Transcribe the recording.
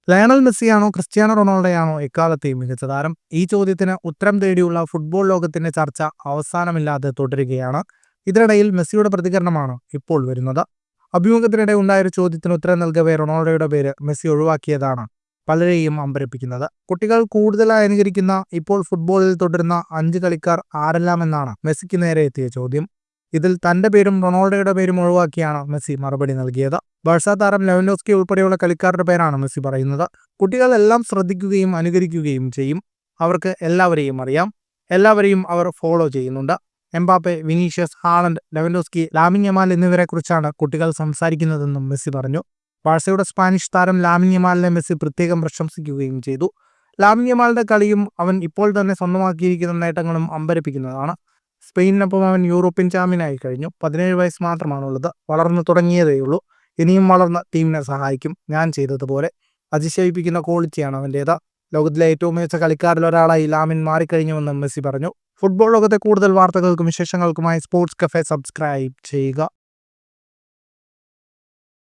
Lionel മെസ്സിയാണോ Cristiano റൊണാൾഡോയാണോ എക്കാലത്തെയും മികച്ച താരം? ഈ ചോദ്യത്തിന് ഉത്തരം തേടിയുള്ള ഫുട്ബോൾ ലോകത്തിന്റെ ചർച്ച അവസാനമില്ലാതെ തുടരുകയാണ്. ഇതിനിടയിൽ മെസ്സിയുടെ പ്രതികരണമാണ് ഇപ്പോൾ വരുന്നത്. അഭിമുഖത്തിനിടെ ഉണ്ടായൊരു ചോദ്യത്തിന് ഉത്തരം നൽകവേ റൊണാൾഡോയുടെ പേര് മെസ്സി ഒഴിവാക്കിയതാണ് പലരെയും അമ്പരപ്പിക്കുന്നത്. കുട്ടികൾ കൂടുതലായി അനുകരിക്കുന്ന ഇപ്പോൾ ഫുട്ബോളിൽ തുടരുന്ന 5 കളിക്കാർ ആരെല്ലാമെന്നാണ് മെസ്സിക്ക് നേരെ എത്തിയ ചോദ്യം. ഇതിൽ തന്റെ പേരും റൊണാൾഡോയുടെ പേരും ഒഴിവാക്കിയാണ് മെസ്സി മറുപടി നൽകിയത്. ബാഴ്സ താരം ലെവൻഡോസ്കി ഉൾപ്പെടെയുള്ള കളിക്കാരുടെ പേരാണ് മെസ്സി പറയുന്നത്. കുട്ടികൾ എല്ലാം ശ്രദ്ധിക്കുകയും അനുകരിക്കുകയും ചെയ്യും. അവർക്ക് എല്ലാവരെയും അറിയാം. എല്ലാവരെയും അവർ ഫോളോ ചെയ്യുന്നുണ്ട്. Mbappe, Vinicius, Haaland, Lewandowski, Lamine Yamal എന്നിവരെക്കുറിച്ചാണ് കുട്ടികൾ സംസാരിക്കുന്നതെന്നും മെസ്സി പറഞ്ഞു. ബാഴ്സയുടെ സ്പാനിഷ് താരം ലാമിൻ യമാലിനെ മെസ്സി പ്രത്യേകം പ്രശംസിക്കുകയും ചെയ്തു. ലാമിൻ യമാലിന്റെ കളിയും അവൻ ഇപ്പോൾ തന്നെ സ്വന്തമാക്കിയിരിക്കുന്ന നേട്ടങ്ങളും അമ്പരപ്പിക്കുന്നതാണ്. സ്പെയിനിനൊപ്പം അവൻ യൂറോപ്യൻ ചാമ്പ്യനായി കഴിഞ്ഞു. 17 വയസ്സ് മാത്രമാണുള്ളത്. വളർന്നു തുടങ്ങിയതേയുള്ളൂ. ഇനിയും വളർന്ന് ടീമിനെ സഹായിക്കും. ഞാൻ ചെയ്തതുപോലെ. അതിശയിപ്പിക്കുന്ന ക്വാളിറ്റിയാണ് അവൻ്റേത്. ലോകത്തിലെ ഏറ്റവും മികച്ച കളിക്കാരിൽ ഒരാളായി ലാമിൻ മാറിക്കഴിഞ്ഞുവെന്നും മെസ്സി പറഞ്ഞു. ഫുട്ബോൾ ലോകത്തെ കൂടുതൽ വാർത്തകൾക്കും വിശേഷങ്ങൾക്കുമായി സ്പോർട്സ് കഫേ സബ്സ്ക്രൈബ് ചെയ്യുക.